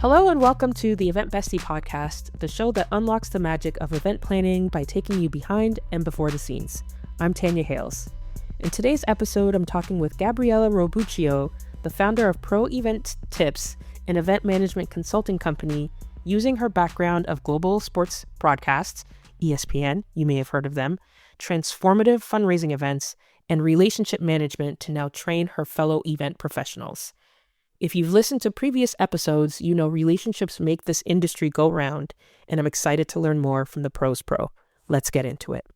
Hello and welcome to the Event Bestie podcast, the show that unlocks the magic of event planning by taking you behind and before the scenes. I'm Tanya Hales. In today's episode, I'm talking with Gabriella Robuccio, the founder of ProEventTips, an event management consulting company, using her background of global sports broadcasts, ESPN, you may have heard of them, transformative fundraising events, and relationship management to now train her fellow event professionals. If you've listened to previous episodes, you know relationships make this industry go round, and I'm excited to learn more from the Pros Pro. Let's get into it.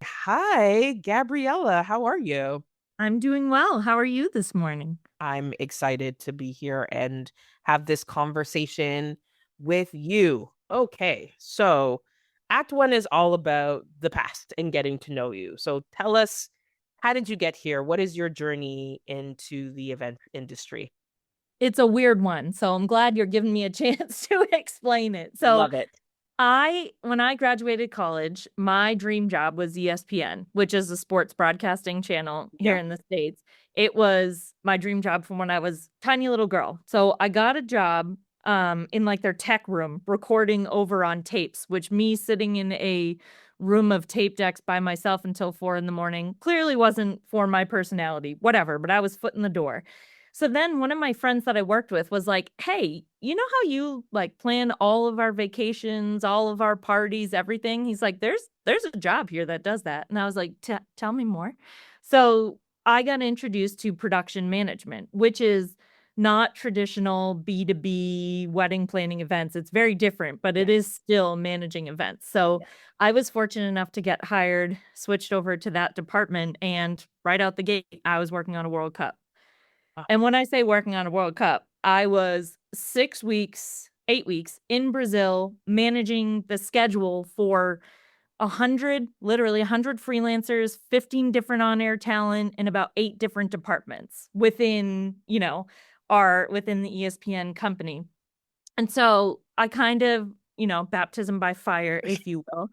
Hi, Gabriella. How are you? I'm doing well. How are you this morning? I'm excited to be here and have this conversation with you. Okay, so Act 1 is all about the past and getting to know you. So tell us, how did you get here? What is your journey into the event industry? It's a weird one, so I'm glad you're giving me a chance to explain it. Love it. When I graduated college, my dream job was ESPN, which is a sports broadcasting channel here in the States. It was my dream job from when I was a tiny little girl. So I got a job in like their tech room recording over on tapes, which me sitting in a room of tape decks by myself until 4 a.m. clearly wasn't for my personality, whatever, but I was foot in the door. So then one of my friends that I worked with was like, "Hey, you know how you like plan all of our vacations, all of our parties, everything?" He's like, "There's a job here that does that." And I was like, "Tell me more." So I got introduced to production management, which is not traditional B2B wedding planning events. It's very different, but it is still managing events. So I was fortunate enough to get hired, switched over to that department, and right out the gate, I was working on a World Cup. And when I say working on a World Cup, I was 6 weeks, 8 weeks in Brazil managing the schedule for 100, literally 100 freelancers, 15 different on-air talent, and about 8 different departments within, within the ESPN company. And so I kind of, baptism by fire, if you will.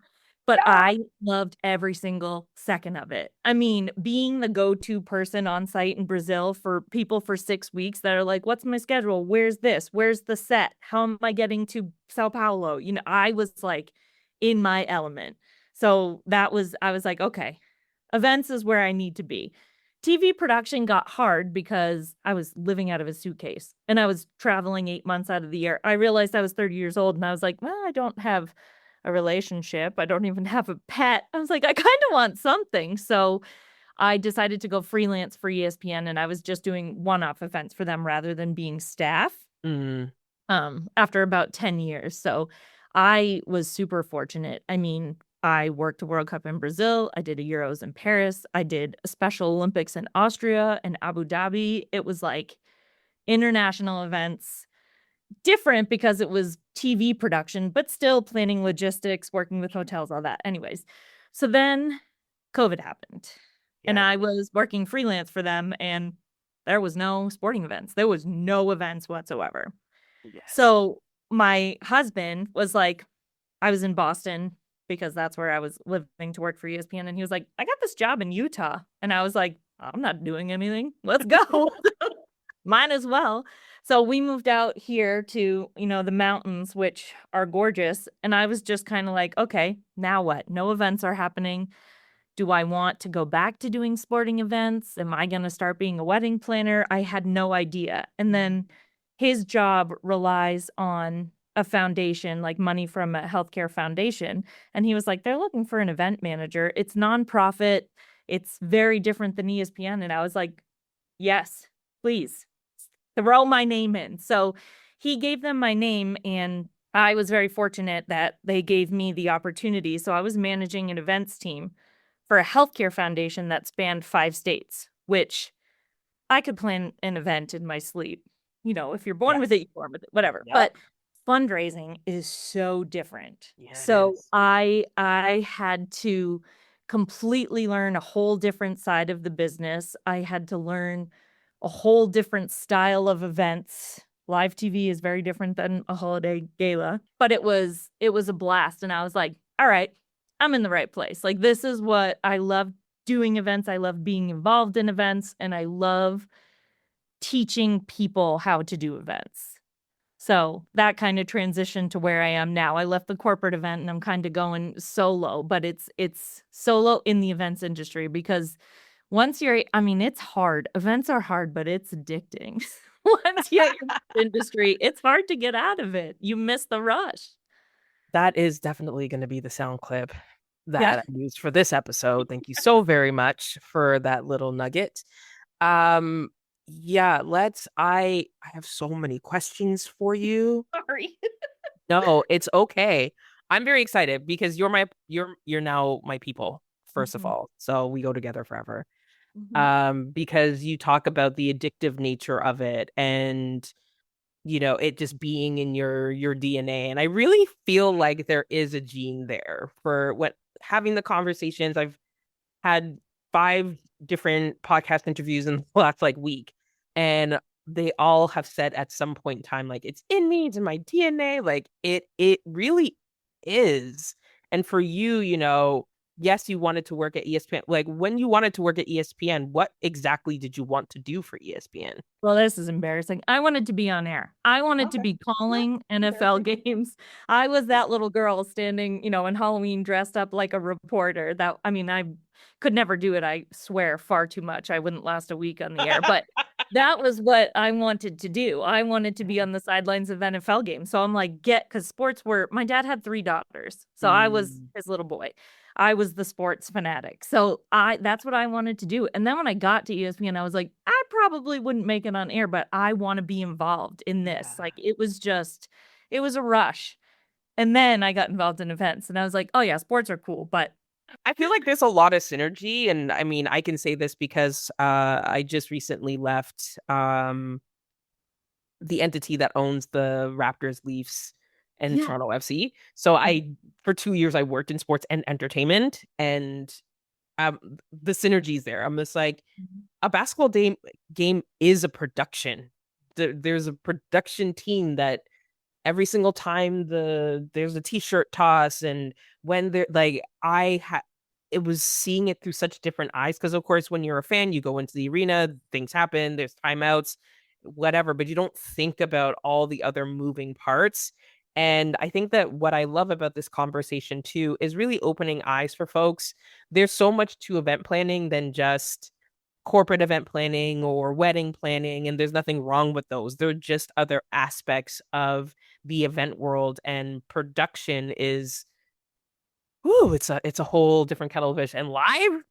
But I loved every single second of it. I mean, being the go-to person on site in Brazil for people for 6 weeks that are like, "What's my schedule? Where's this? Where's the set? How am I getting to Sao Paulo?" I was like in my element. So I was like, okay, events is where I need to be. TV production got hard because I was living out of a suitcase and I was traveling 8 months out of the year. I realized I was 30 years old and I was like, well, I don't have a relationship. I don't even have a pet. I was like, I kind of want something. So I decided to go freelance for ESPN and I was just doing one-off events for them rather than being staff. After about 10 years. So I was super fortunate. I mean, I worked a World Cup in Brazil. I did a Euros in Paris. I did a Special Olympics in Austria and Abu Dhabi. It was like international events, different because it was TV production, but still planning logistics, working with hotels, all that. Anyways, so then COVID happened and I was working freelance for them and there was no sporting events. There was no events whatsoever. So my husband was like, I was in Boston because that's where I was living to work for ESPN. And he was like, I got this job in Utah. And I was like, I'm not doing anything. Let's go. Might as well. So we moved out here to, the mountains, which are gorgeous. And I was just kind of like, okay, now what? No events are happening. Do I want to go back to doing sporting events? Am I going to start being a wedding planner? I had no idea. And then his job relies on a foundation, like money from a healthcare foundation. And he was like, they're looking for an event manager. It's nonprofit. It's very different than ESPN. And I was like, yes, please throw my name in. So he gave them my name and I was very fortunate that they gave me the opportunity. So I was managing an events team for a healthcare foundation that spanned 5 states, which I could plan an event in my sleep. If you're born with it, you're born with it, whatever. Yep. But fundraising is so different. So I had to completely learn a whole different side of the business. I had to learn a whole different style of events. Live TV is very different than a holiday gala, but it was a blast. And I was like, all right, I'm in the right place. Like, this is what I love doing events. I love being involved in events and I love teaching people how to do events. So that kind of transitioned to where I am now. I left the corporate event and I'm kind of going solo, but it's solo in the events industry because once you're, I mean, it's hard. Events are hard, but it's addicting. Once you're in the industry, it's hard to get out of it. You miss the rush. That is definitely going to be the sound clip Yeah. that I used for this episode. Thank you so very much for that little nugget. Um, yeah, I have so many questions for you. Sorry. No, it's okay. I'm very excited because you're now my people, first of Mhm, all. So we go together forever. mhm. Because you talk about the addictive nature of it and it just being in your DNA. And I really feel like there is a gene there for what having the conversations. I've had 5 different podcast interviews in the last like week, and they all have said at some point in time, like it's in me, it's in my DNA, like it really is. And for you, yes, you wanted to work at ESPN. Like when you wanted to work at ESPN, what exactly did you want to do for ESPN? Well, this is embarrassing. I wanted to be on air. I wanted to Okay. be Yeah. calling Okay. NFL games. I was that little girl standing, in Halloween dressed up like a reporter. I mean, I could never do it. I swear far too much. I wouldn't last a week on the air, but that was what I wanted to do. I wanted to be on the sidelines of NFL games. So I'm like, because my dad had 3 daughters. So I was Mm, his little boy. I was the sports fanatic. So that's what I wanted to do. And then when I got to ESPN, I was like, I probably wouldn't make it on air, but I want to be involved in this. yeah. Like it was a rush. And then I got involved in events and I was like, oh yeah, sports are cool, but I feel like there's a lot of synergy, and I mean, I can say this because I just recently left the entity that owns the Raptors, Leafs, and yeah. Toronto FC. So for 2 years, I worked in sports and entertainment, and the synergies there. I'm just like, a basketball game is a production. There's a production team that every single time there's a t-shirt toss, and when they're like it was seeing it through such different eyes, because of course when you're a fan you go into the arena, things happen, there's timeouts, whatever, but you don't think about all the other moving parts. And I think that what I love about this conversation too is really opening eyes for folks. There's so much to event planning than just corporate event planning or wedding planning, and there's nothing wrong with those. They're just other aspects of the event world, and production is, ooh, it's a whole different kettle of fish. And live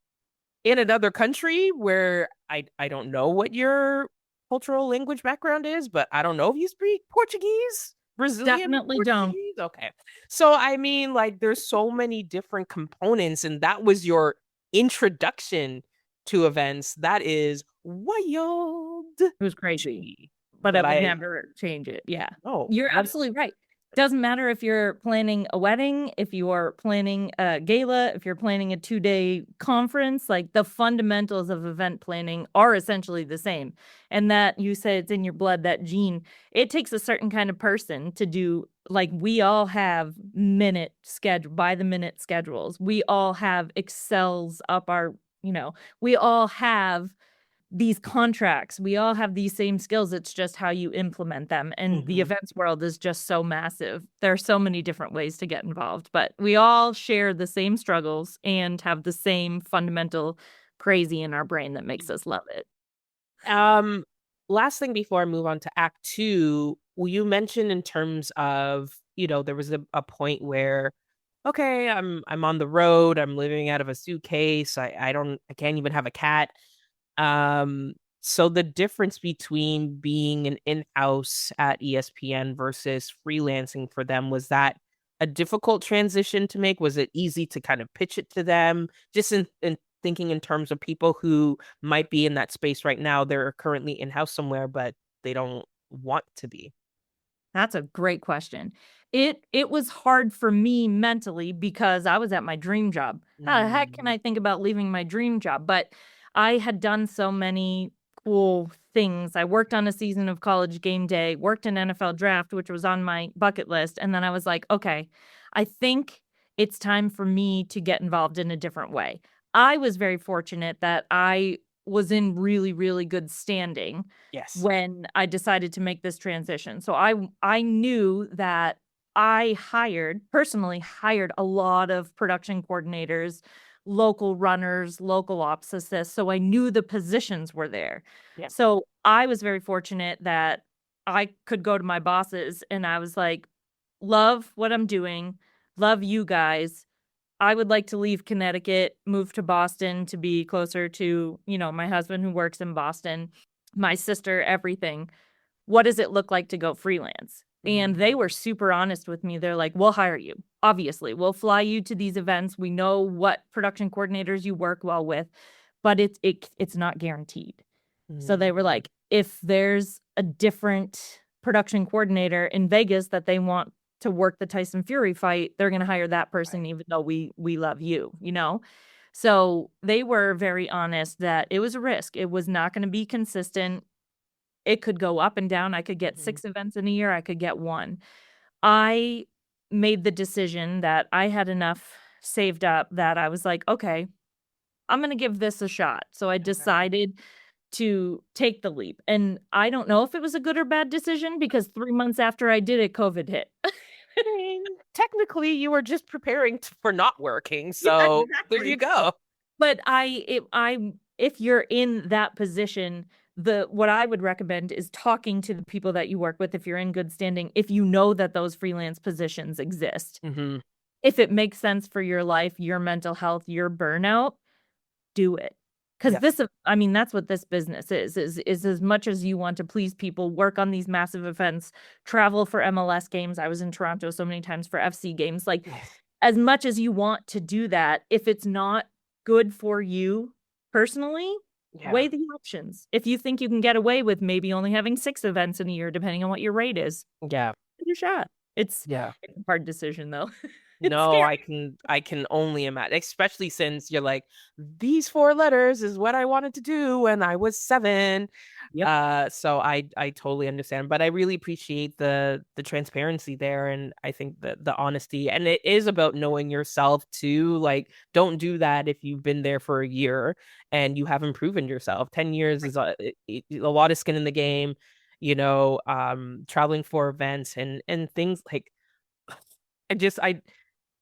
in another country where I don't know what your cultural language background is, but I don't know if you speak Portuguese, Brazilian Definitely don't. Portuguese. Okay. So I mean, like there's so many different components, and that was your introduction to events. That is wild. It was crazy, Gee. but I But would I never change it. Yeah. oh You're that absolutely right. Doesn't matter if you're planning a wedding, if you're planning a gala, if you're planning a 2-day conference, like the fundamentals of event planning are essentially the same. And that you said it's in your blood, that gene, it takes a certain kind of person to do, like we all have by the minute schedules. We all have Excels up we all have these contracts. We all have these same skills. It's just how you implement them. And the mhm. events world is just so massive. There are so many different ways to get involved, but we all share the same struggles and have the same fundamental crazy in our brain that makes us love it. Um, Last thing before I move on to Act Two, will you mention in terms of, there was a point where, okay, I'm on the road, I'm living out of a suitcase, I can't even have a cat. So the difference between being an in-house at ESPN versus freelancing for them, was that a difficult transition to make? Was it easy to kind of pitch it to them? Just in thinking in terms of people who might be in that space right now, they're currently in-house somewhere, but they don't want to be. That's a great question. It was hard for me mentally because I was at my dream job. How the heck can Mm, I think about leaving my dream job? But I had done so many cool things. I worked on a season of College Game Day, worked in NFL Draft, which was on my bucket list, and then I was like, okay, I think it's time for me to get involved in a different way. I was very fortunate that I was in really, really good standing Yes. when I decided to make this transition. So I knew that I personally hired a lot of production coordinators, local runners, local ops assists. So I knew the positions were there. Yeah. So I was very fortunate that I could go to my bosses and I was like, love what I'm doing, love you guys. I would like to leave Connecticut, move to Boston to be closer to, my husband who works in Boston, my sister, everything. What does it look like to go freelance? And they were super honest with me. They're like, we'll hire you. Obviously, we'll fly you to these events. We know what production coordinators you work well with, but it's not guaranteed. So they were like, if there's a different production coordinator in Vegas that they want to work the Tyson Fury fight, they're going to hire that person, even though we love you, So they were very honest that it was a risk. It was not going to be consistent. It could go up and down. I could get 6 events in a year. I could get 1. I made the decision that I had enough saved up that I was like, okay, I'm going to give this a shot. So I decided to take the leap. And I don't know if it was a good or bad decision because 3 months after I did it, COVID hit. I mean, technically, you were just preparing for not working. So Yeah, there you go. But if you're in that position, what I would recommend is talking to the people that you work with if you're in good standing, if you know that those freelance positions exist. If it makes sense for your life, your mental health, your burnout, do it. Because that's what this business is as much as you want to please people, work on these massive events, travel for MLS games. I was in Toronto so many times for FC games. Like, as much as you want to do that, if it's not good for you personally, weigh the options. If you think you can get away with maybe only having 6 events in a year, depending on what your rate is, Yeah. take your shot. It's a hard decision, though. No, I can only imagine, especially since you're like, these 4 letters is what I wanted to do when I was 7. So I totally understand, but I really appreciate the transparency there, and I think the honesty, and it is about knowing yourself too. Like, don't do that if you've been there for a year and you haven't proven yourself. 10 years is a lot of skin in the game, traveling for events and things like I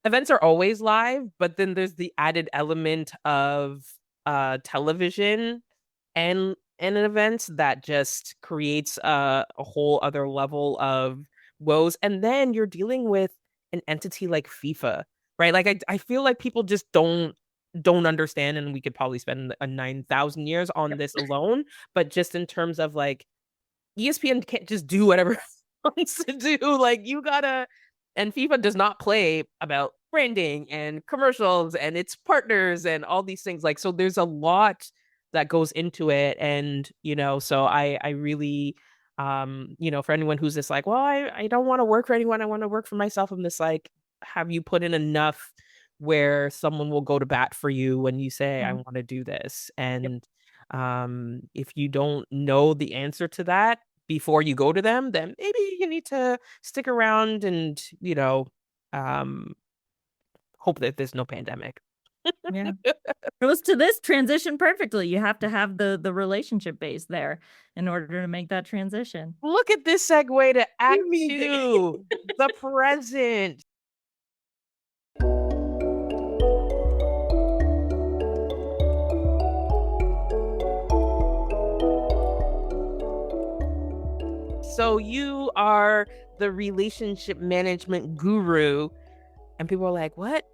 events are always live, but then there's the added element of television and an event that just creates a whole other level of woes. And then you're dealing with an entity like FIFA, right? Like I feel like people just don't understand, and we could probably spend a 9,000 years on this alone, but just in terms of like ESPN can't just do whatever it wants to do. Like, you gotta, and FIFA does not play about branding and commercials and its partners and all these things. Like, so there's a lot that goes into it. And, so I really, for anyone who's just like, well, I don't want to work for anyone. I want to work for myself. I'm just like, have you put in enough where someone will go to bat for you when you say, I want to do this? And if you don't know the answer to that before you go to them, then maybe you need to stick around and, hope that there's no pandemic. Yeah. Goes to this transition perfectly. You have to have the relationship base there in order to make that transition. Look at this segue to Act 2, the present. So you are the relationship management guru, and people are like, "What?"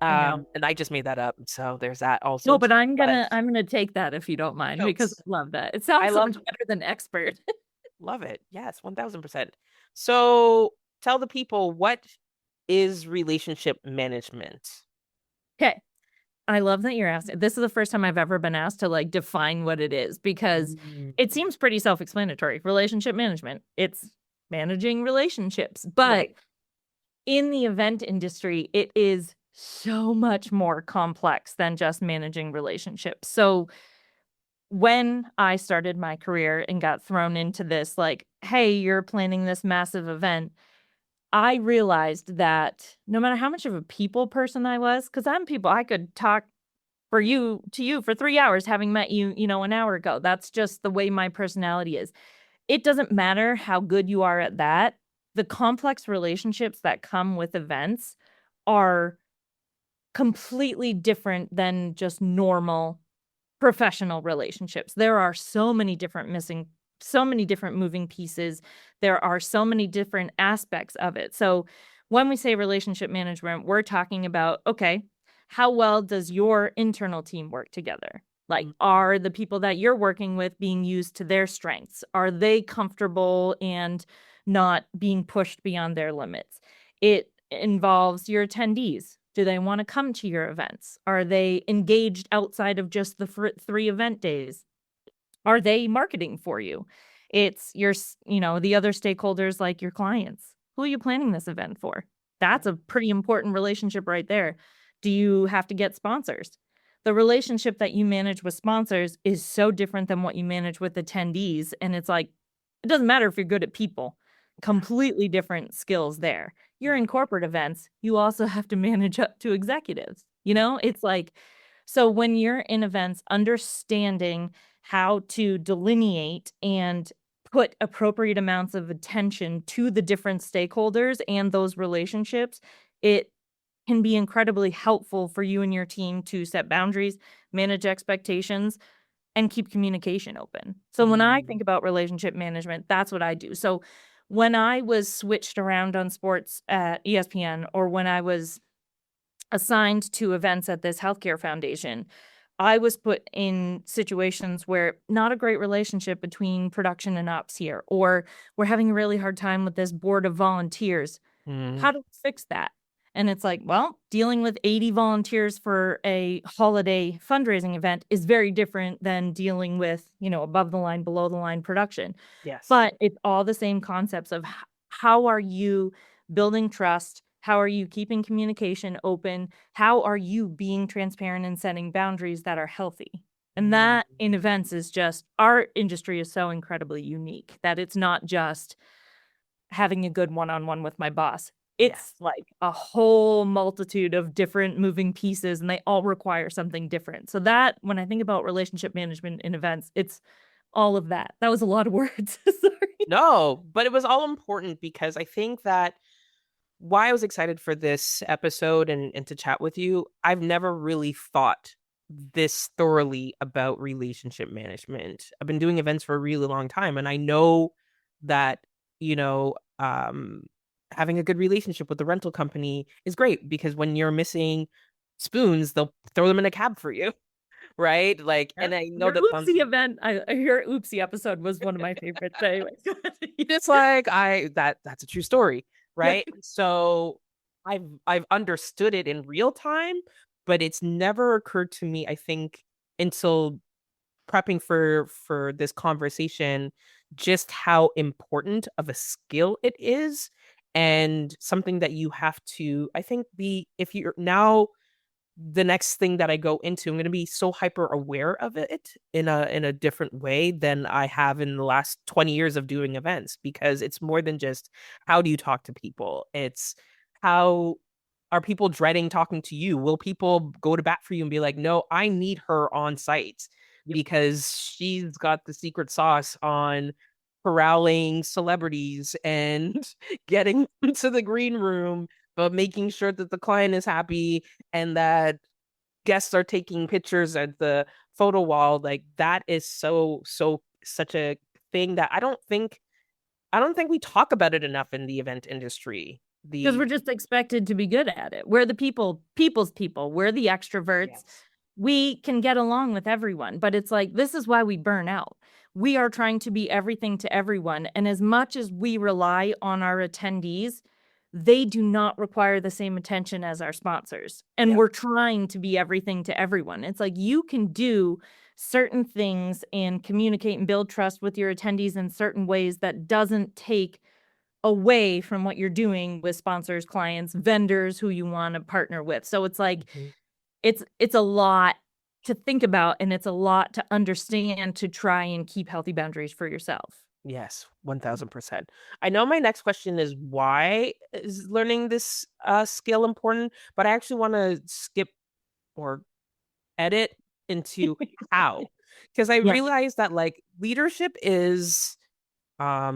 And I just made that up, so there's that also. No, but I'm gonna take that if you don't mind, because I love that. It sounds so much better than expert. Love it. Yes, 1000%. So tell the people, what is relationship management? Okay. I love that you're asking. This is the first time I've ever been asked to define what it is, because it seems pretty self-explanatory. Relationship management, it's managing relationships. But in the event industry, it is so much more complex than just managing relationships. So when I started my career and got thrown into this, hey, you're planning this massive event, I realized that no matter how much of a people person I was, because I could talk for you to you for 3 hours having met you, an hour ago. That's just the way my personality is. It doesn't matter how good you are at that. The complex relationships that come with events are completely different than just normal professional relationships. There are so many different moving pieces. There are so many different aspects of it. So when we say relationship management, we're talking about, okay, how well does your internal team work together? Like, are the people that you're working with being used to their strengths? Are they comfortable and not being pushed beyond their limits? It involves your attendees. Do they want to come to your events? Are they engaged outside of just the 3 event days? Are they marketing for you? It's the other stakeholders like your clients. Who are you planning this event for? That's a pretty important relationship right there. Do you have to get sponsors? The relationship that you manage with sponsors is so different than what you manage with attendees. And it's like, it doesn't matter if you're good at people, completely different skills there. You're in corporate events, you also have to manage up to executives. It's like, so when you're in events, understanding how to delineate and put appropriate amounts of attention to the different stakeholders and those relationships, it can be incredibly helpful for you and your team to set boundaries, manage expectations, and keep communication open. So when I think about relationship management, that's what I do. So when I was switched around on sports at ESPN, or when I was assigned to events at this healthcare foundation, I was put in situations where not a great relationship between production and ops here, or we're having a really hard time with this board of volunteers. How do we fix that? And it's like, well, dealing with 80 volunteers for a holiday fundraising event is very different than dealing with, above the line, below the line production. Yes. But it's all the same concepts of how are you building trust? How are you keeping communication open? How are you being transparent and setting boundaries that are healthy? And that in events is just, our industry is so incredibly unique that it's not just having a good one-on-one with my boss. It's like a whole multitude of different moving pieces, and they all require something different. So that, when I think about relationship management in events, it's all of that. That was a lot of words. Sorry. No, but it was all important because I think that why I was excited for this episode and to chat with you, I've never really thought this thoroughly about relationship management. I've been doing events for a really long time, and I know that, you know, having a good relationship with the rental company is great because when you're missing spoons, they'll throw them in a cab for you, right? Like, Yeah. and I know Your that sounds oopsie event, your oopsie episode was one of my favorites. Anyway, just like that's a true story, right? So I've understood it in real time, but it's never occurred to me, I think, until prepping for this conversation, just how important of a skill it is and something that you have to, I think, be if you're now the next thing that I go into, I'm going to be so hyper aware of it in a different way than I have in the last 20 years of doing events, because it's more than just how do you talk to people. It's how are people dreading talking to you? Will people go to bat for you and be like, "No, I need her on site because she's got the secret sauce on corralling celebrities and getting to the green room, but making sure that the client is happy and that guests are taking pictures at the photo wall." Like that is such a thing that I don't think we talk about it enough in the event industry. because The we're just expected to be good at it. We're the people's people. We're the extroverts. Yes. We can get along with everyone, but it's like, this is why we burn out. We are trying to be everything to everyone. And as much as we rely on our attendees, they do not require the same attention as our sponsors. And Yep. we're trying to be everything to everyone. It's like, you can do certain things and communicate and build trust with your attendees in certain ways that doesn't take away from what you're doing with sponsors, clients, vendors who you want to partner with. So it's like, Mhm. it's a lot to think about, and it's a lot to understand to try and keep healthy boundaries for yourself. Yes, 1000%. I know my next question is why is learning this skill important, but I actually want to skip or edit into how, because I Yeah. realized that like leadership is a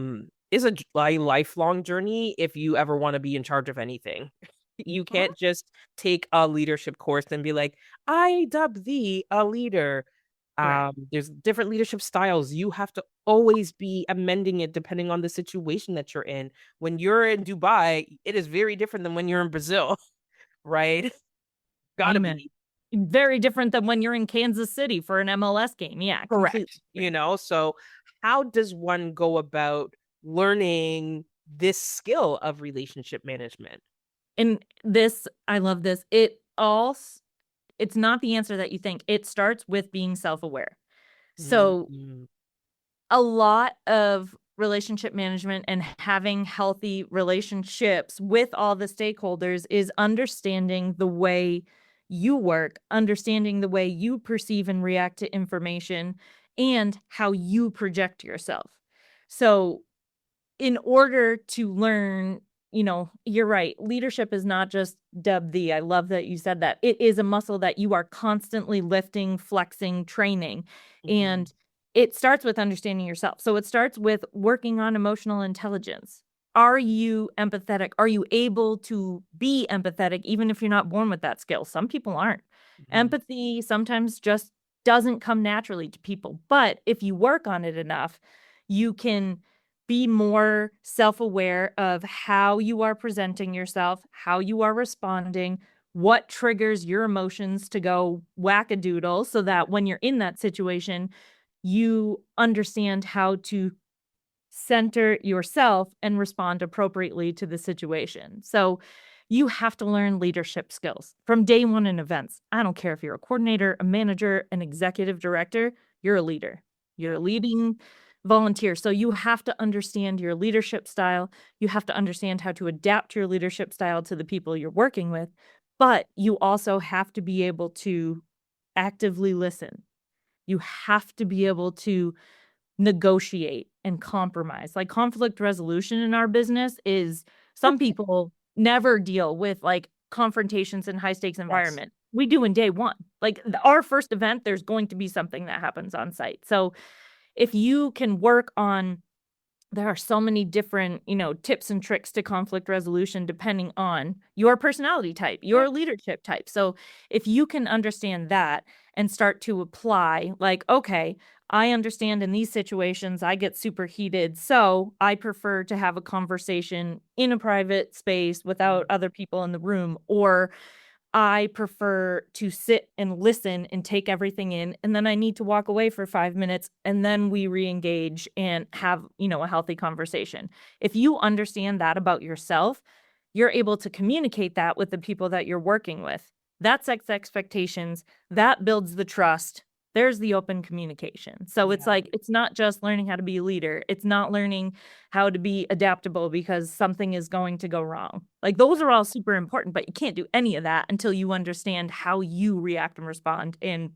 lifelong journey if you ever want to be in charge of anything. You Mhm. can't just take a leadership course and be like, I dub thee a leader. Right. There's different leadership styles. You have to always be amending it depending on the situation that you're in. When you're in Dubai, it is very different than when you're in Brazil, right? Gotta Amen. be. Very different than when you're in Kansas City for an MLS game. Yeah, completely Correct. different. So how does one go about learning this skill of relationship management? And I love this. It's not the answer that you think. It starts with being self-aware. So Mm-hmm. a lot of relationship management and having healthy relationships with all the stakeholders is understanding the way you work, understanding the way you perceive and react to information, and how you project yourself. So in order to learn, you're right. Leadership is not just dub thee. I love that you said that. It is a muscle that you are constantly lifting, flexing, training. Mm-hmm. And it starts with understanding yourself. So it starts with working on emotional intelligence. Are you empathetic? Are you able to be empathetic even if you're not born with that skill? Some people aren't. Mm-hmm. Empathy sometimes just doesn't come naturally to people. But if you work on it enough, you can be more self-aware of how you are presenting yourself, how you are responding, what triggers your emotions to go whack-a-doodle so that when you're in that situation, you understand how to center yourself and respond appropriately to the situation. So you have to learn leadership skills from day one in events. I don't care if you're a coordinator, a manager, an executive director, you're a leader. You're a leading volunteer. So you have to understand your leadership style. You have to understand how to adapt your leadership style to the people you're working with. But you also have to be able to actively listen. You have to be able to negotiate and compromise. Like conflict resolution in our business is some people never deal with like confrontations in high stakes Yes. environment. We do in day one. Like our first event, there's going to be something that happens on site. So if you can work on there are so many different, tips and tricks to conflict resolution depending on your personality type, Yeah. your leadership type. So if you can understand that and start to apply, like, okay, I understand in these situations I get super heated. So I prefer to have a conversation in a private space without other people in the room, or I prefer to sit and listen and take everything in, and then I need to walk away for 5 minutes, and then we reengage and have, a healthy conversation. If you understand that about yourself, you're able to communicate that with the people that you're working with. That sets expectations, that builds the trust. There's the open communication. So it's Yeah. like, it's not just learning how to be a leader. It's not learning how to be adaptable because something is going to go wrong. Like those are all super important, but you can't do any of that until you understand how you react and respond and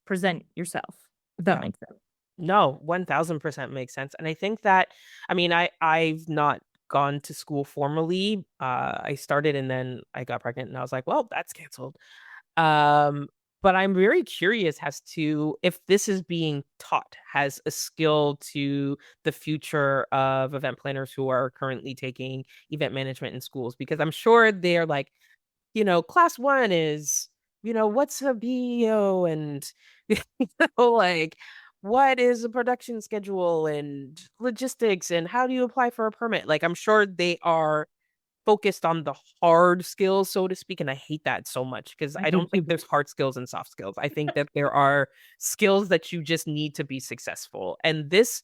present yourself. If that Yeah. makes sense. No, 1000% makes sense. And I think that, I mean, I've not gone to school formally. I started and then I got pregnant and I was like, well, that's canceled. Um, but I'm very curious as to if this is being taught as a skill to the future of event planners who are currently taking event management in schools, because I'm sure they're like, class one is, what's a BEO and, like, what is a production schedule and logistics and how do you apply for a permit? Like, I'm sure they are focused on the hard skills, so to speak. And I hate that so much because I I do don't too. think there's hard skills and soft skills. I think that there are skills that you just need to be successful. And this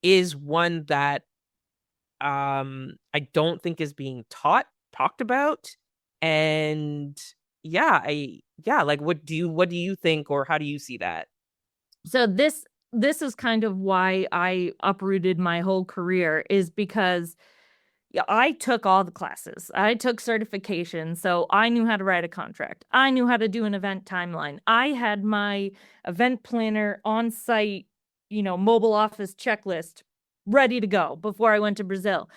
is one that I don't think is being talked about. And like what do you think, or how do you see that? So this is kind of why I uprooted my whole career is because yeah, I took all the classes. I took certification, so I knew how to write a contract. I knew how to do an event timeline. I had my event planner on site, mobile office checklist ready to go before I went to Brazil.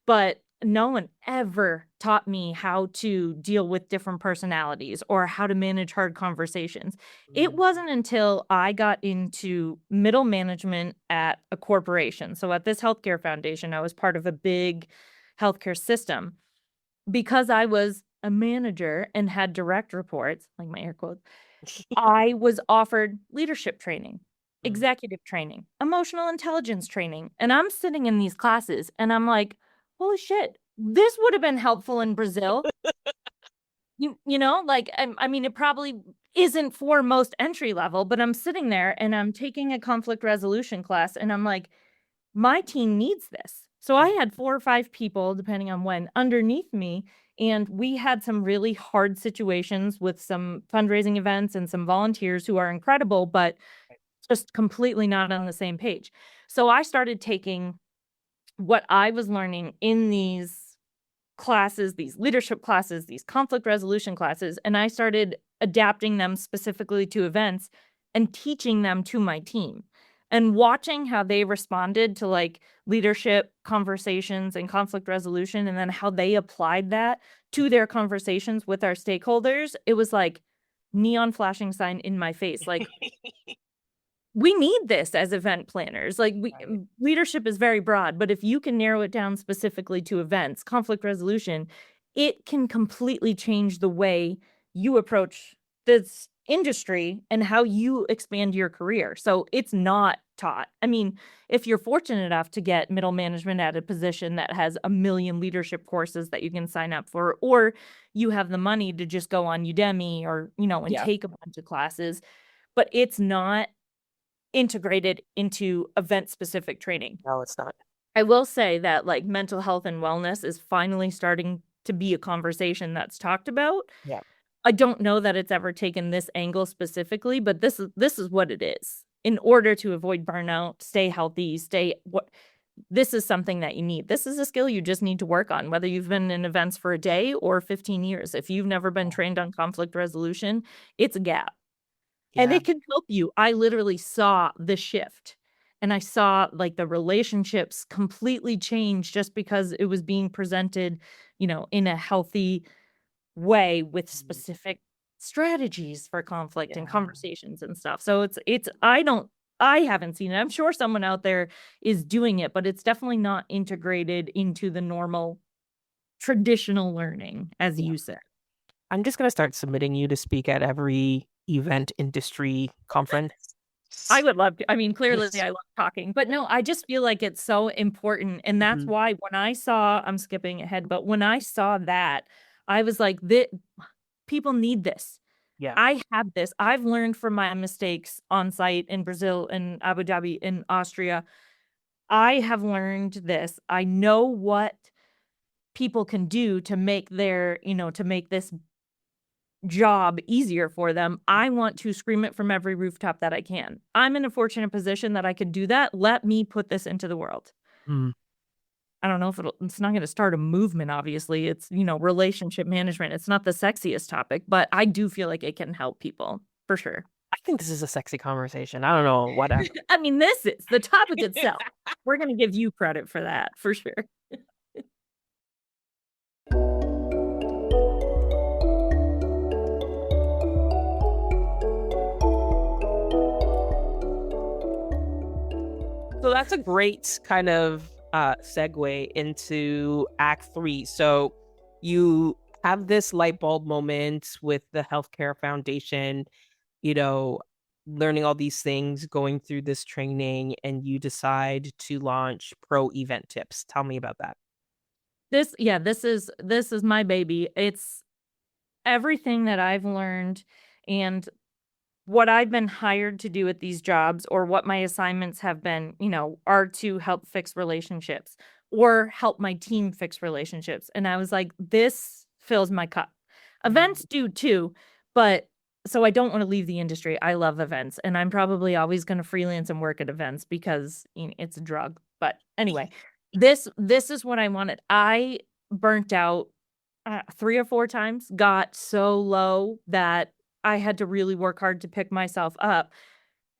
But no one ever taught me how to deal with different personalities or how to manage hard conversations. It wasn't until I got into middle management at a corporation. So at this healthcare foundation, I was part of a big healthcare system. Because I was a manager and had direct reports, like my air quotes, I was offered leadership training, Mm. executive training, emotional intelligence training. And I'm sitting in these classes and I'm like, holy shit, this would have been helpful in Brazil. I mean, it probably isn't for most entry level, but I'm sitting there and I'm taking a conflict resolution class and I'm like, my team needs this. So I had 4 or 5 people, depending on when, underneath me, and we had some really hard situations with some fundraising events and some volunteers who are incredible, but just completely not on the same page. So I started taking what I was learning in these classes, these leadership classes, these conflict resolution classes, and I started adapting them specifically to events and teaching them to my team and watching how they responded to like leadership conversations and conflict resolution and then how they applied that to their conversations with our stakeholders. It was like neon flashing sign in my face. Like, we need this as event planners. Like Right. leadership is very broad, but if you can narrow it down specifically to events, conflict resolution, it can completely change the way you approach this industry and how you expand your career. So it's not taught. I mean, if you're fortunate enough to get middle management at a position that has a million leadership courses that you can sign up for, or you have the money to just go on Udemy or, and Yeah. take a bunch of classes, but it's not integrated into event-specific training. No, it's not. I will say that, like, mental health and wellness is finally starting to be a conversation that's talked about. Yeah. I don't know that it's ever taken this angle specifically, but this is what it is. In order to avoid burnout, stay healthy, this is something that you need. This is a skill you just need to work on, whether you've been in events for a day or 15 years. If you've never been trained on conflict resolution, it's a gap. And Yeah. it can help you. I literally saw the shift, and I saw, like, the relationships completely change just because it was being presented, in a healthy way with Mm. specific strategies for conflict and Yeah. conversations and stuff. So I haven't seen it. I'm sure someone out there is doing it, but it's definitely not integrated into the normal traditional learning, as Yeah. you said. I'm just gonna start submitting you to speak at every event industry conference. I would love to. I mean, clearly I love talking, but no, I just feel like it's so important. And that's Mhm. why when I'm skipping ahead, but when I saw that, I was like, people need this. Yeah. I have this. I've learned from my mistakes on site in Brazil and Abu Dhabi in Austria. I have learned this. I know what people can do to make to make this job easier for them. I want to scream it from every rooftop that I can. I'm in a fortunate position that I could do that. Let me put this into the world. Mm. I don't know if it's not going to start a movement, obviously. It's, relationship management. It's not the sexiest topic, but I do feel like it can help people for sure. I think this is a sexy conversation. I don't know, whatever. I mean, this is the topic itself. We're going to give you credit for that for sure. So that's a great kind of segue into Act 3. So you have this light bulb moment with the healthcare foundation, you know, learning all these things, going through this training, and you decide to launch ProEventTips. Tell me about that. This is my baby. It's everything that I've learned and what I've been hired to do at these jobs or what my assignments have been, are to help fix relationships or help my team fix relationships. And I was like, this fills my cup. Mm. Events do too, but so I don't want to leave the industry. I love events and I'm probably always going to freelance and work at events because it's a drug. But anyway, this is what I wanted. I burnt out 3 or 4 times, got so low that I had to really work hard to pick myself up,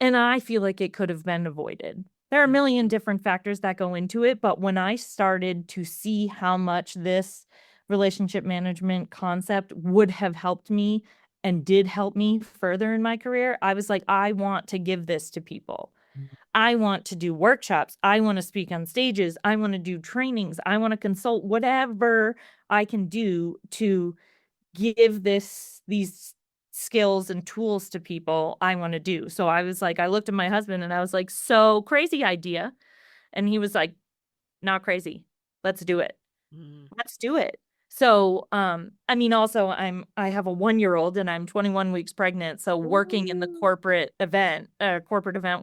and I feel like it could have been avoided. There are a million different factors that go into it, but when I started to see how much this relationship management concept would have helped me and did help me further in my career, I was like, I want to give this to people. I want to do workshops. I want to speak on stages. I want to do trainings. I want to consult, whatever I can do to give these skills and tools to people. I want to do. So I was like, I looked at my husband and I was like, so crazy idea. And he was like, not crazy. Let's do it. Mm. Let's do it. So, I mean, also I have a 1-year-old and I'm 21 weeks pregnant. So working in the Ooh. corporate event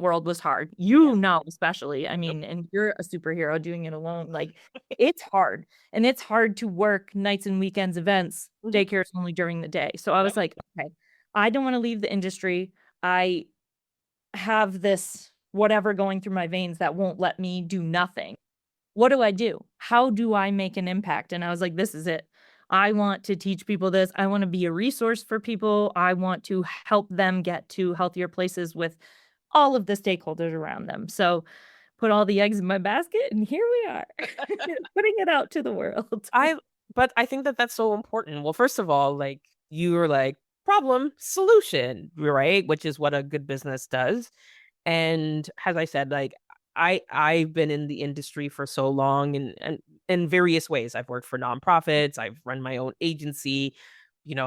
world was hard. Yeah. Especially, I Yep. mean, and you're a superhero doing it alone. Like it's hard, and it's hard to work nights and weekends events. Mhm. Daycare is only during the day. So I Yep. was like, okay, I don't want to leave the industry. I have this whatever going through my veins that won't let me do nothing. What do I do? How do I make an impact? And I was like, this is it. I want to teach people this. I want to be a resource for people. I want to help them get to healthier places with all of the stakeholders around them. So put all the eggs in my basket, and here we are, putting it out to the world. I but I think that that's so important. Well, first of all, like you were like problem solution, right? Which is what a good business does. And as I said, like I've been in the industry for so long and in various ways. I've worked for nonprofits, I've run my own agency,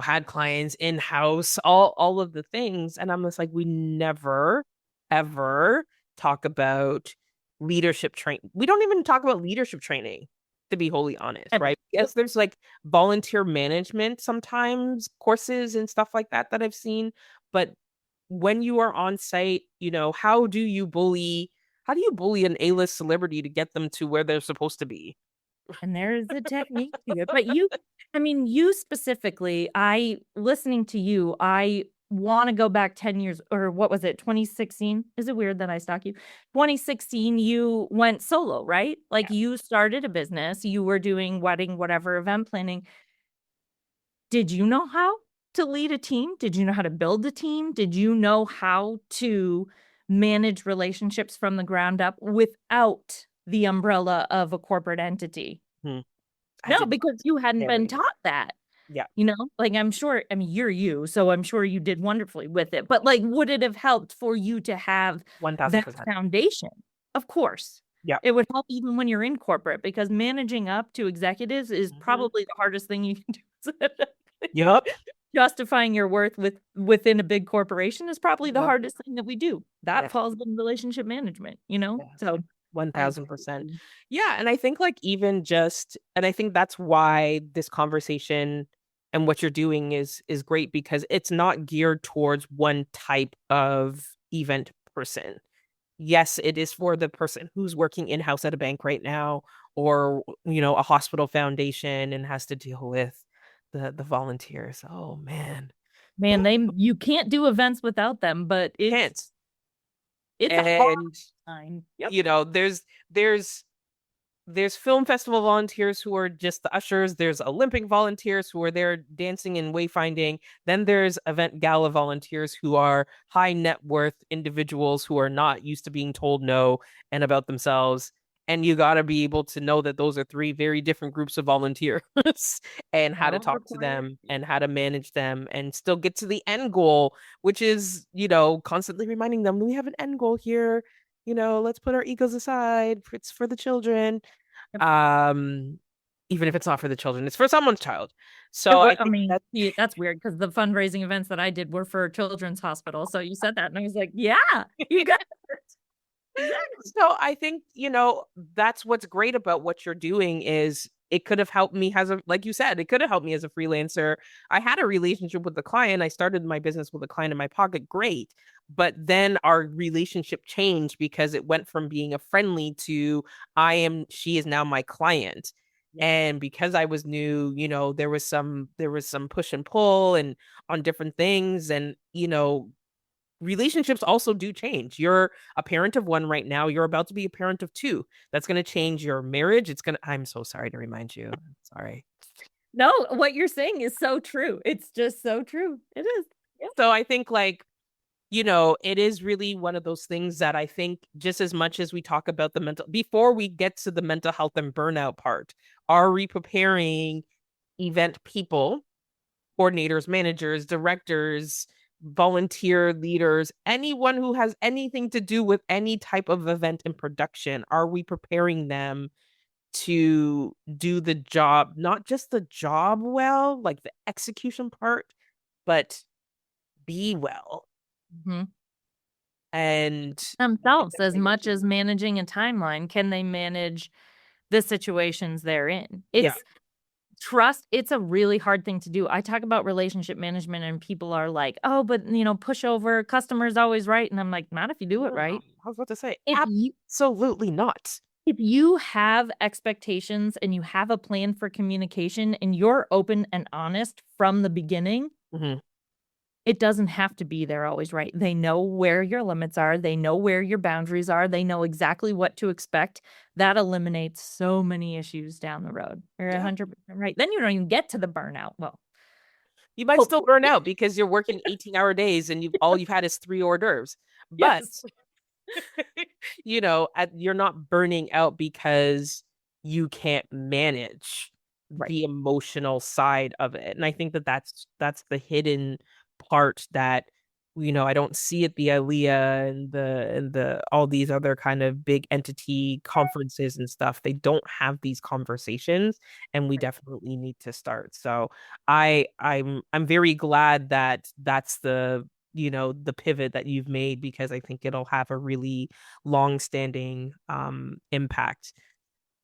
had clients in-house, all of the things. And I'm just like, we never ever talk about leadership train. We don't even talk about leadership training, to be wholly honest, Ever. right? Yes, there's like volunteer management sometimes courses and stuff like that I've seen, but when you are on site, how do you bully an A-list celebrity to get them to where they're supposed to be? And there's a technique to it. But I mean, you specifically, listening to you, I want to go back 10 years, or what was it, 2016? Is it weird that I stalk you? 2016, you went solo, right? Like you started a business, you were doing wedding, whatever, event planning. Did you know how to lead a team? Did you know how to build a team? Did you know how to manage relationships from the ground up without the umbrella of a corporate entity? Hmm. I No, did because you hadn't been very, taught that, yeah, like I'm sure, I mean, you're you, so I'm sure you did wonderfully with it. But like, would it have helped for you to have that 1000%. foundation? Of course. Yeah. It would help even when you're in corporate because managing up to executives is Hmm. probably the hardest thing you can do. Yep. Justifying your worth within a big corporation is probably the Yep. hardest thing that we do. That Yes. falls in relationship management. Yes. So I 1000%. Yeah. And I think like and I think that's why this conversation and what you're doing is great because it's not geared towards one type of event person. Yes, it is for the person who's working in-house at a bank right now or, a hospital foundation and has to deal with the volunteers. Oh man. man, you can't do events without them, but Can't. it's a hard And time. Yep. there's there's film festival volunteers who are just the ushers. There's Olympic volunteers who are there dancing and wayfinding. Then there's event gala volunteers who are high net worth individuals who are not used to being told no and about themselves. And you got to be able to know that those are three very different groups of volunteers and how to All talk to required. them and how to manage them and still get to the end goal, which is, constantly reminding them we have an end goal here. Let's put our egos aside. It's for the children. Yep. um Even if it's not for the children, it's for someone's child. It So wa I I think mean, that yeah, that's weird because the fundraising events that I did were for a children's hospital. So you said that, and I was like, "Yeah, you got it." Exactly. so I think that's what's great about what you're doing is it could have helped me as a like you said, it could have helped me as a freelancer. I had a relationship with the client. I started my business with a client in my pocket, great. But then our relationship changed because it went from being a friendly to she is now my client. Yeah. And because I was new, there was some push and pull and on different things. And relationships also do change. You're a parent of one right now. You're about to be a parent of two. That's going to change your marriage. I'm so sorry to remind you. Sorry. No, what you're saying is so true. It's just so true. It is. Yep. So I think like it is really one of those things that I think just as much as we talk about before we get to the mental health and burnout part, are we preparing event people, coordinators, managers, directors, volunteer leaders, anyone who has anything to do with any type of event and production? Are we preparing them to do the job, not just the job well, like the execution part, but be well? Mm-hmm. And Themselves as much as managing a timeline. Can they manage the situations they're in? yeah, It's trust. It's a really hard thing to do. I talk about relationship management and people are like, oh, but push over, customer's always right. And I'm like, not if you do it right. I was about to say, If you absolutely not. if you have expectations and you have a plan for communication and you're open and honest from the beginning, Mhm. it doesn't have to be they're always right. They know where your limits are. They know where your boundaries are. They know exactly what to expect. That eliminates so many issues down the road. You're Yeah. 100% right. Then you don't even get to the burnout. Well, You might still hopefully. burn out because you're working 18-hour days and you've had is 3 hors d'oeuvres. But Yes. you're not burning out because you can't manage Right. the emotional side of it. And I think that that's the hidden part that I don't see at the ILEA and the all these other kind of big entity conferences and stuff. They don't have these conversations, and we definitely need to start. So I'm very glad that that's the pivot that you've made, because I think it'll have a really long-standing impact.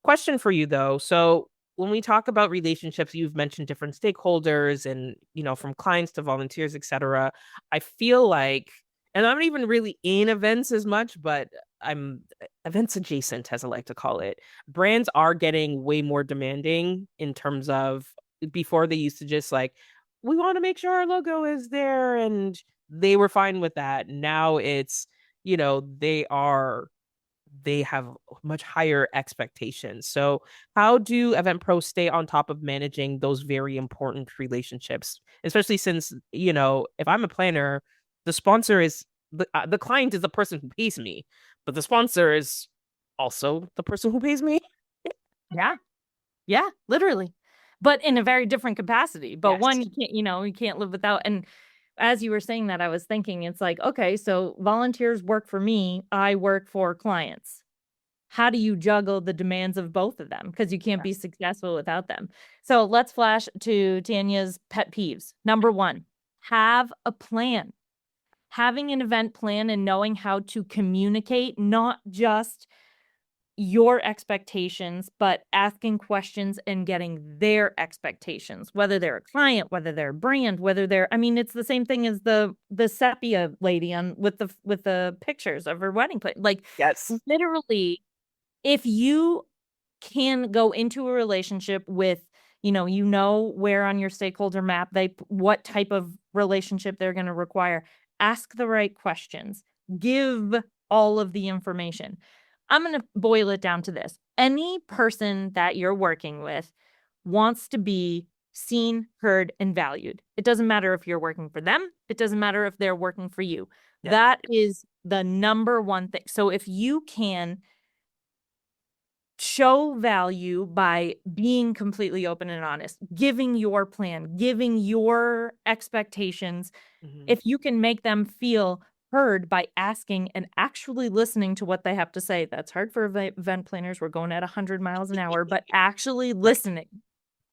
Question for you though. So when we talk about relationships, you've mentioned different stakeholders and, from clients to volunteers, etc. I feel like, and I'm not even really in events as much, but I'm events adjacent, as I like to call it. Brands are getting way more demanding in terms of, before they used to just like, we want to make sure our logo is there, and they were fine with that. Now it's, they have much higher expectations. So, how do event pros stay on top of managing those very important relationships? Especially since, if I'm a planner, the sponsor is the client is the person who pays me, but the sponsor is also the person who pays me. Yeah. Yeah, literally. But in a very different capacity. But Yes. one, you can't live without. And as you were saying that, I was thinking, it's like, okay, so volunteers work for me, I work for clients. How do you juggle the demands of both of them? Because you can't be successful without them. So let's flash to Tanya's pet peeves. Number one, have a plan. Having an event plan and knowing how to communicate, not just your expectations, but asking questions and getting their expectations, whether they're a client, whether they're a brand, whether they're, I mean, it's the same thing as the sepia lady on with the pictures of her wedding plate. Like, Yes. literally, if you can go into a relationship with, where on your stakeholder map what type of relationship they're going to require, ask the right questions, give all of the information. I'm going to boil it down to this. Any person that you're working with wants to be seen, heard, and valued. It doesn't matter if you're working for them. It doesn't matter if they're working for you. Yeah. That is the number one thing. So if you can show value by being completely open and honest, giving your plan, giving your expectations, if you can make them feel heard by asking and actually listening to what they have to say. That's hard for event planners. We're going at 100 miles an hour, but actually listening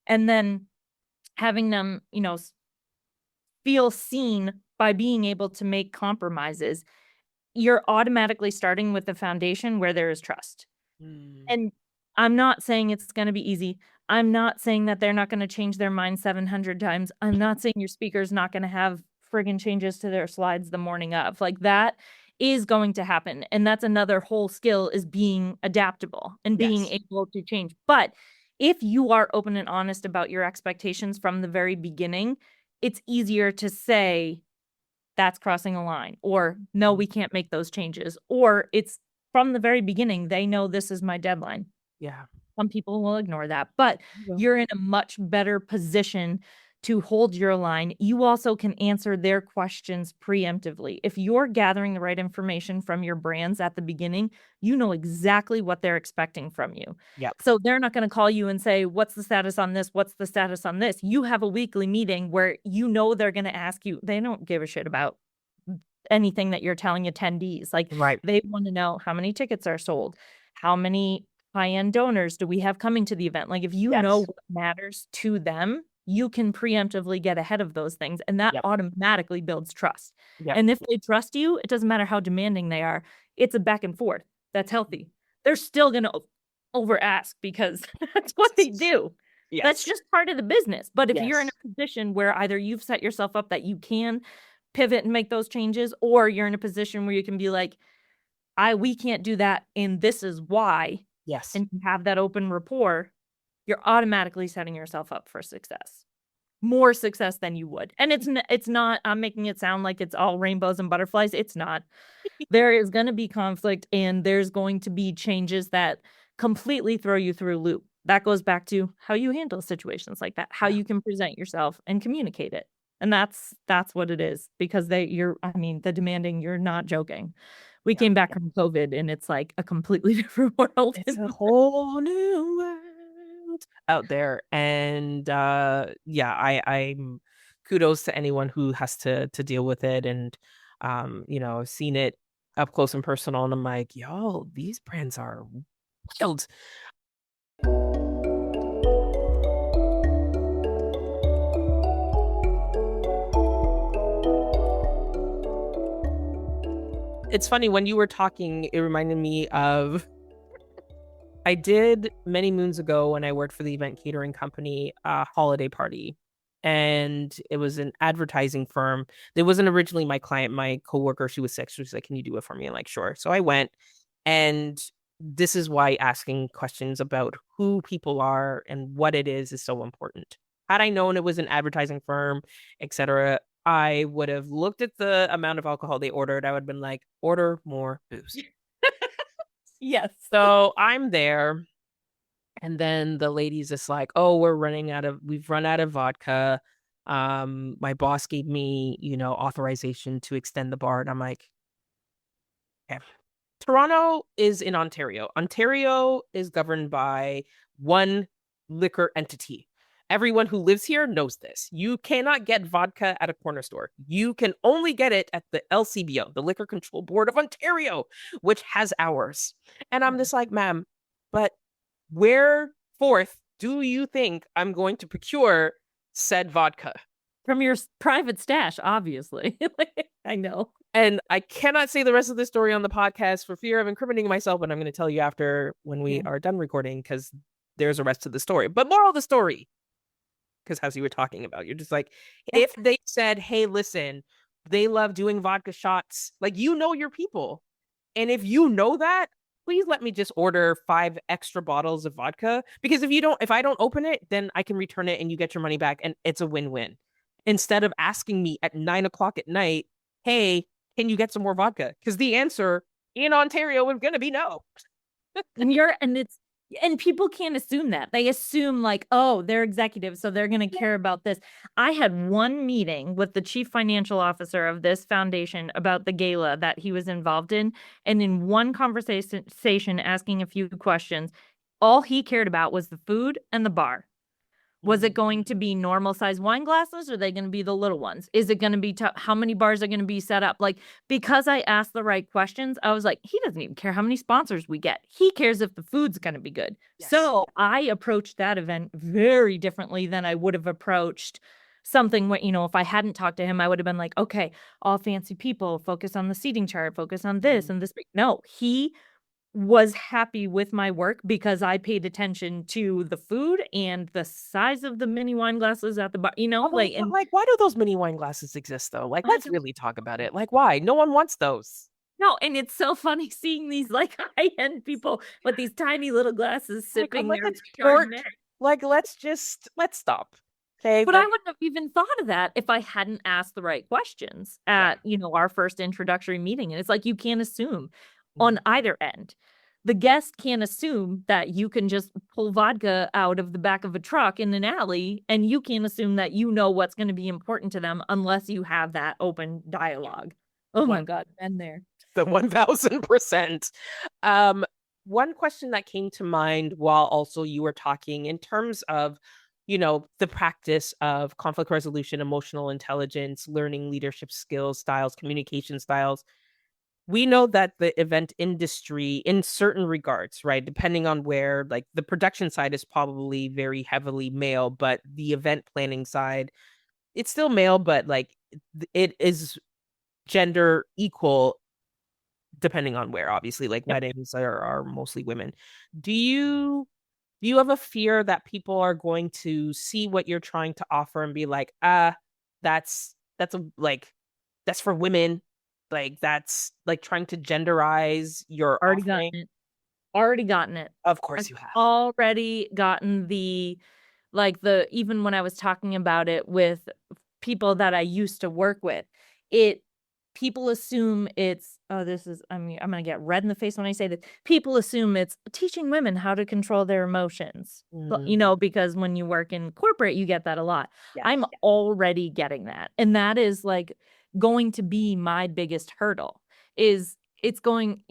and then having them, feel seen by being able to make compromises. You're automatically starting with the foundation where there is trust. And I'm not saying it's going to be easy. I'm not saying that they're not going to change their mind 700 times. I'm not saying your speaker's not going to have friggin' changes to their slides the morning of. Like, that is going to happen. And that's another whole skill, is being adaptable and being able to change. But if you are open and honest about your expectations from the very beginning, it's easier to say that's crossing a line, or no, we can't make those changes, or it's from the very beginning, they know this is my deadline. Yeah. Some people will ignore that, but you're in a much better position to hold your line. You also can answer their questions preemptively. If you're gathering the right information from your brands at the beginning, you know exactly what they're expecting from you. Yep. So they're not going to call you and say, what's the status on this? What's the status on this? You have a weekly meeting where you know they're going to ask you. They don't give a shit about anything that you're telling attendees. Like, Right. they want to know how many tickets are sold, how many high-end donors do we have coming to the event. Like, if you know Yes. what matters to them, you can preemptively get ahead of those things, and that Yep. automatically builds trust. Yep. And if they trust you, it doesn't matter how demanding they are. It's a back and forth. That's healthy. They're still going to over ask because that's what they do. That's Yes. just part of the business. But if you're in Yes. a position where either you've set yourself up that you can pivot and make those changes, or you're in a position where you can be like, we can't do that, and this is why, Yes. and you have that open rapport, you're automatically setting yourself up for success. More success than you would. And it's not, I'm making it sound like it's all rainbows and butterflies. It's not. There is going to be conflict, and there's going to be changes that completely throw you through a loop. That goes back to how you handle situations like that, how Yeah. you can present yourself and communicate it. And that's what it is, because the demanding, you're not joking. We Yeah. came back from COVID, and it's like a completely different world. It's a whole new world out there. And yeah, I'm kudos to anyone who has to deal with it. And I've seen it up close and personal, and I'm like, yo, these brands are wild. It's funny, when you were talking, it reminded me of, I did many moons ago when I worked for the event catering company, a holiday party. And it was an advertising firm. It wasn't originally my client. My coworker, she was sick. She was like, can you do it for me? I'm like, sure. So I went. And this is why asking questions about who people are and what it is so important. Had I known it was an advertising firm, etc., I would have looked at the amount of alcohol they ordered. I would have been like, order more booze. Yes. So I'm there. And then the lady's just like, oh, we've run out of vodka. My boss gave me, authorization to extend the bar. And I'm like, okay. Toronto is in Ontario. Ontario is governed by one liquor entity. Everyone who lives here knows this. You cannot get vodka at a corner store. You can only get it at the LCBO, the Liquor Control Board of Ontario, which has ours. And I'm just like, ma'am, but where forth do you think I'm going to procure said vodka? From your private stash, obviously. I know. And I cannot say the rest of the story on the podcast for fear of incriminating myself, but I'm going to tell you after when we are done recording, because there's a rest to the story. But moral of the story, because as you were talking about, you're just like, if they said, hey, listen, they love doing vodka shots, like, your people. And if you know that, please let me just order 5 extra bottles of vodka. Because if I don't open it, then I can return it and you get your money back. And it's a win-win. Instead of asking me at 9 o'clock at night, hey, can you get some more vodka? Because the answer in Ontario is going to be no. And people can't assume that. They assume like, oh, they're executives, so they're going to care about this. I had one meeting with the chief financial officer of this foundation about the gala that he was involved in. And in one conversation, asking a few questions, all he cared about was the food and the bar. Was it going to be normal size wine glasses, or are they going to be the little ones? Is it going to be how many bars are going to be set up? Like, because I asked the right questions, I was like, he doesn't even care how many sponsors we get. He cares if the food's going to be good. Yes. So I approached that event very differently than I would have approached something where, if I hadn't talked to him, I would have been like, okay, all fancy people, focus on the seating chart, focus on this and this. No, he was happy with my work because I paid attention to the food and the size of the mini wine glasses at the bar, why do those mini wine glasses exist though? Like, let's really talk about it. Like, why? No one wants those. No, and it's so funny seeing these like high-end people with these tiny little glasses sipping their Chardonnay. Let's stop. Okay. But I wouldn't have even thought of that if I hadn't asked the right questions at, our first introductory meeting. And it's like, you can't assume on either end. the guest can't assume that you can just pull vodka out of the back of a truck in an alley, and you can't assume that you know what's going to be important to them unless you have that open dialogue. Oh my One, God, been there. the 1000%. Um, one question that came to mind while also you were talking in terms of, the practice of conflict resolution, emotional intelligence, learning leadership skills, styles, communication styles. We know that the event industry, in certain regards, right, depending on where, like the production side is probably very heavily male, but the event planning side, it's still male, but like it is gender equal depending on where, obviously, like Yep. weddings are mostly women. Do you have a fear that people are going to see what you're trying to offer and be like, that's a like that's for women, like that's like trying to genderize your Already gotten offering? it. Already gotten it. Of I've course you have. already gotten even when I was talking about it with people that I used to work with, it people assume it's, oh, this is, I mean, I'm gonna get red in the face when I say this. People assume it's teaching women how to control their emotions. But, Mm, because when you work in corporate, you get that a lot. yes. I'm already getting that. And that is like going to be my biggest hurdle is it's going,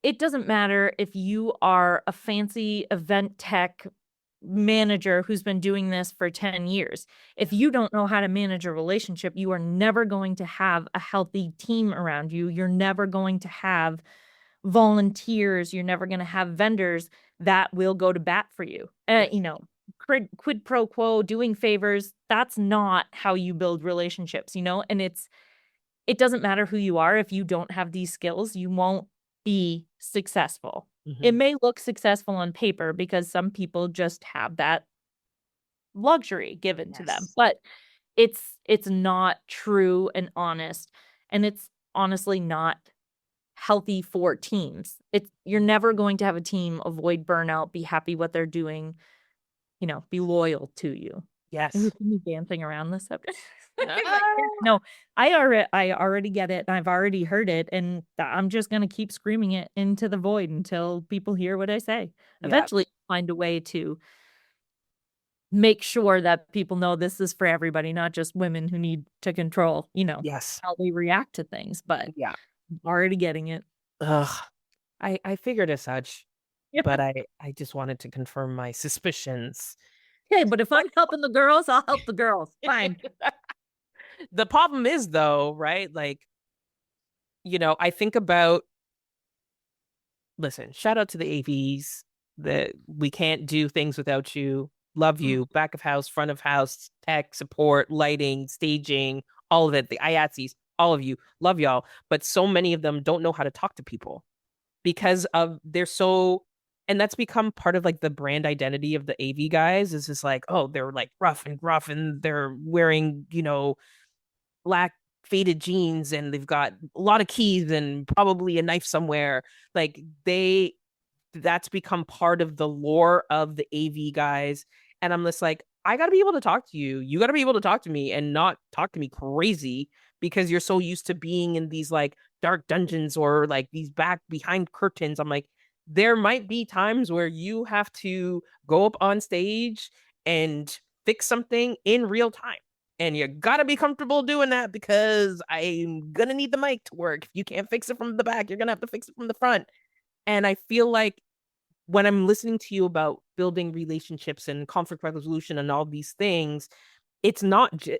it doesn't matter if you are a fancy event tech manager who's been doing this for 10 years. If you don't know how to manage a relationship, you are never going to have a healthy team around you. You're never going to have volunteers. You're never going to have vendors that will go to bat for you. Yes. Quid pro quo, doing favors, that's not how you build relationships, and it doesn't matter who you are. If you don't have these skills, you won't be successful. It Mhm. may look successful on paper because some people just have that luxury given to them, Yes. but it's not true and honest, and it's honestly not healthy for teams. You're never going to have a team avoid burnout, be happy what they're doing, be loyal to you. Are you Yes. see me dancing around this subject? Ah, No, I already get it. I've already heard it, and I'm just gonna keep screaming it into the void until people hear what I say. yeah. Eventually, find a way to make sure that people know this is for everybody, not just women who need to control, Yes. how they react to things. But Yeah. I'm already getting it. Ugh. I figured as such, Yeah. but I just wanted to confirm my suspicions. Okay, but if I'm helping the girls, I'll help the girls. Fine. The problem is though, right? Like, I think about, listen, shout out to the AVs that we can't do things without you. Love Mm, you. Back of house, front of house, tech support, lighting, staging, all of it. The IATSEs, all of you. Love y'all. But so many of them don't know how to talk to people because of they're so, and that's become part of like the brand identity of the AV guys is just like, oh, they're like rough and gruff and they're wearing, black faded jeans and they've got a lot of keys and probably a knife somewhere. Like that's become part of the lore of the AV guys. And I'm just like, I got to be able to talk to you. You got to be able to talk to me and not talk to me crazy because you're so used to being in these like dark dungeons or like these back behind curtains. I'm like, there might be times where you have to go up on stage and fix something in real time. And you gotta be comfortable doing that because I'm gonna need the mic to work. If you can't fix it from the back, you're gonna have to fix it from the front. And I feel like when I'm listening to you about building relationships and conflict resolution and all these things, it's not just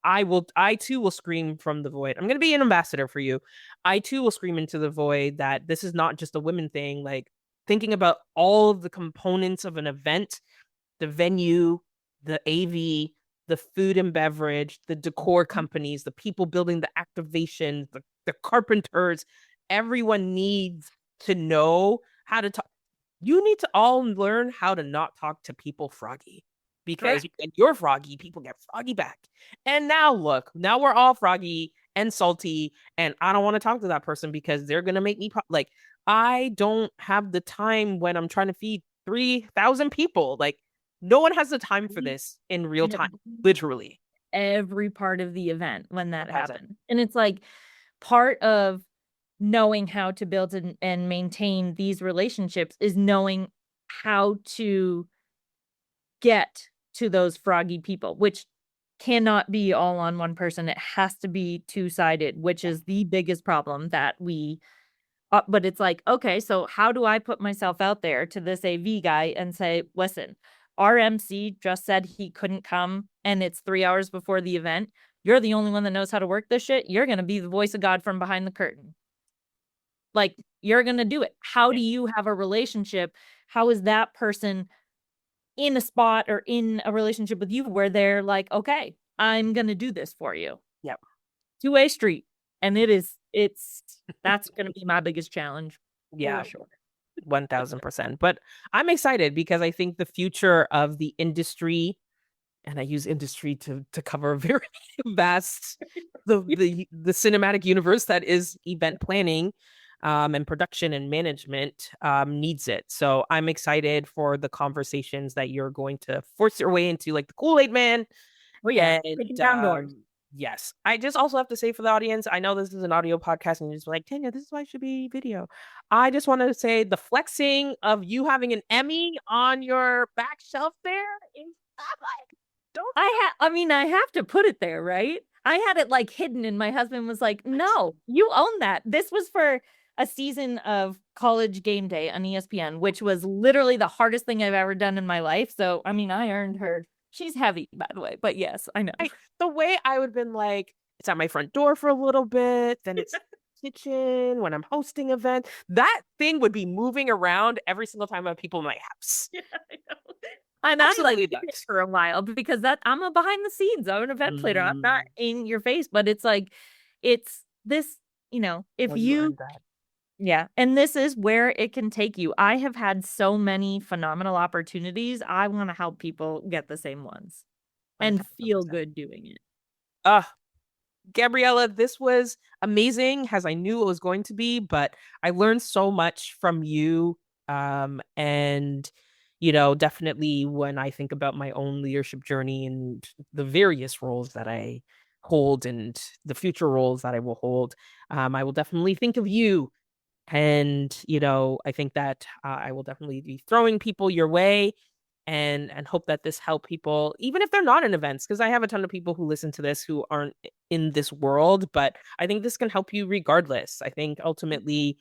I too will scream from the void. I'm going to be an ambassador for you. I too will scream into the void that this is not just a women thing. Like thinking about all of the components of an event, the venue, the AV, the food and beverage, the decor companies, the people building the activations, the carpenters, everyone needs to know how to talk. You need to all learn how to not talk to people froggy because correct. when you're froggy, people get froggy back. And now look, now we're all froggy and salty, and I don't want to talk to that person because they're gonna make me like I don't have the time when I'm trying to feed 3,000 people. Like no one has the time for this in real And it time, literally. every part of the event when that Has it? happened. And it's like part of knowing how to build and maintain these relationships is knowing how to get to those froggy people, which cannot be all on one person. It has to be two-sided, which is the biggest problem that we but it's like, okay, so how do I put myself out there to this AV guy and say, listen, our MC just said he couldn't come and it's 3 hours before the event. You're the only one that knows how to work this shit. You're going to be the voice of God from behind the curtain. Like, you're going to do it. How do you have a relationship? How is that person in a spot or in a relationship with you where they're like, okay, I'm going to do this for you? Yep. Two-way street. And that's going to be my biggest challenge. Yeah, for sure. 1000%. But I'm excited because I think the future of the industry, and I use industry to cover a very vast, the cinematic universe that is event planning, and production and management, needs it. So I'm excited for the conversations that you're going to force your way into, like the Kool-Aid Man. Oh yeah, And yes, I just also have to say for the audience, I know this is an audio podcast and you're just like, Tanya, this is why it should be video. I just wanted to say the flexing of you having an Emmy on your back shelf there is like, don't. I have to put it there, right? I had it like hidden and my husband was like, no, you own that. This was for a season of College Game Day on ESPN, which was literally the hardest thing I've ever done in my life. So, I mean, I earned her. She's heavy, by the way, but yes, I know. The way I would have been like, it's at my front door for a little bit, then it's kitchen when I'm hosting events. That thing would be moving around every single time I have people in my house. Yeah, I know. And Absolutely I like for a while because I'm a behind the scenes. I'm an event planner. I'm not in your face, but it's like, it's this, if you yeah. And this is where it can take you. I have had so many phenomenal opportunities. I want to help people get the same ones and feel good doing it. Gabriella, this was amazing as I knew it was going to be, but I learned so much from you. And, definitely when I think about my own leadership journey and the various roles that I hold and the future roles that I will hold, I will definitely think of you. And, I think that I will definitely be throwing people your way and hope that this help people, even if they're not in events, because I have a ton of people who listen to this who aren't in this world, but I think this can help you regardless. I think ultimately,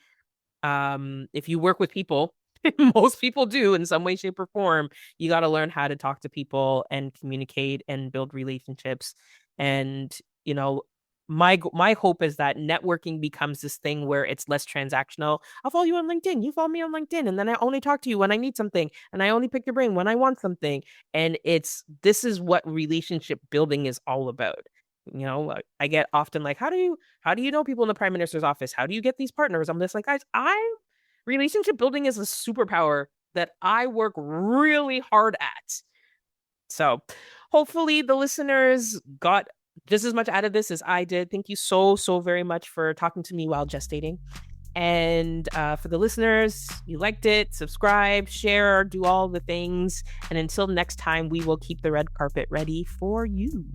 if you work with people, most people do in some way, shape, or form, you got to learn how to talk to people and communicate and build relationships. And, my hope is that networking becomes this thing where it's less transactional. I'll follow you on LinkedIn. You follow me on LinkedIn. And then I only talk to you when I need something. And I only pick your brain when I want something. And this is what relationship building is all about. I get often like, how do you know people in the Prime Minister's office? How do you get these partners? I'm just like, guys, relationship building is a superpower that I work really hard at. So hopefully the listeners got just as much out of this as I did. Thank you so very much for talking to me while gestating. And for the listeners, you liked it, subscribe, share, do all the things. And until next time, we will keep the red carpet ready for you.